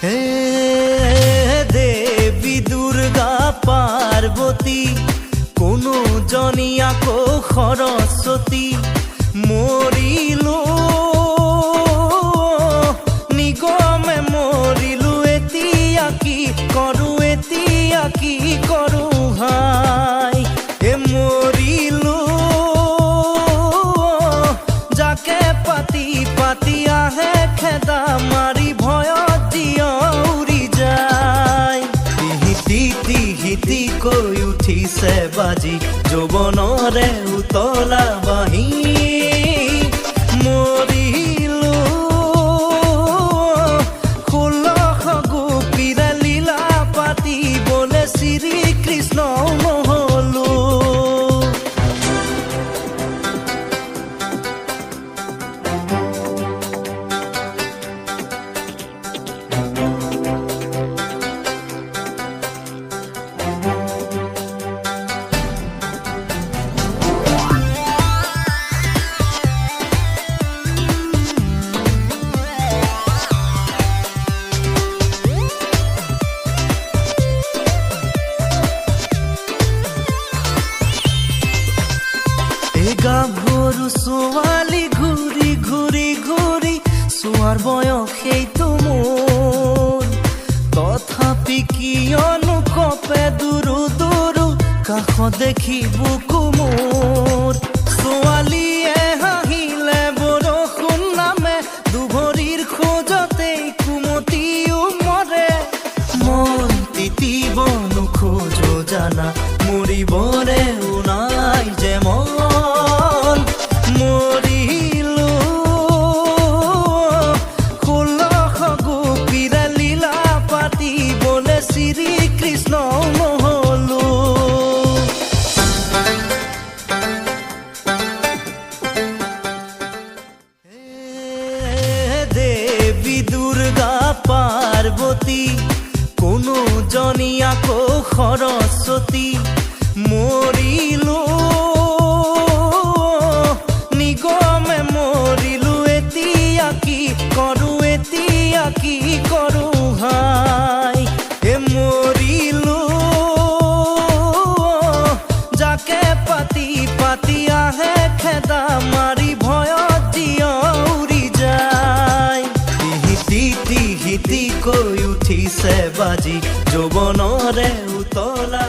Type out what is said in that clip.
হে দেৱী দুৰ্গা পাৰ্বতী কোনো জনী আকৌ সৰস্বতী মৰিলো নিগমে মৰিলো এতিয়া কি কৰো হাই মৰিলো যাকে পাতি পাতি আহে খেদা মাৰি ভয়ত জিয়ৰি যায় হিতি কৈ উঠিছে বাজি যৌৱনৰে উতলা বাঁহী মৰিলো 16 গোপীৰে লীলা পাতিবলে শ্ৰীকৃষ্ণ নহলো গাভৰু ছোৱালী ঘূৰি ঘূৰি ঘূৰি চোৱাৰ বয়স সেইটো মোৰ তথাপি কিয়নো কপে দুৰু দুৰু কাষ দেখি বুকু মোৰ ছোৱালীয়ে হাঁহিলে বৰষুণ নামে দুভৰিৰ খোজতেই কুমতিও মৰে মন তিতিব নোখোজো জানা মৰিবৰেও নাই যে মন মৰিলো 16 গোপীৰে লীলা পাতিবলে শ্ৰীকৃষ্ণ নহলো দেৱী দুৰ্গা পাৰ্বতী কোনো জনী আকৌ সৰস্বতী মৰিলো নিগমে মৰিলো এতিয়া কি কৰো হাই মৰিলো যাকে পাতি পাতি আহে খেদা মাৰি ভয়ত জিয়ৰি যায় হিতি কৈ উঠিছে বাজি যৌৱনৰে উতলা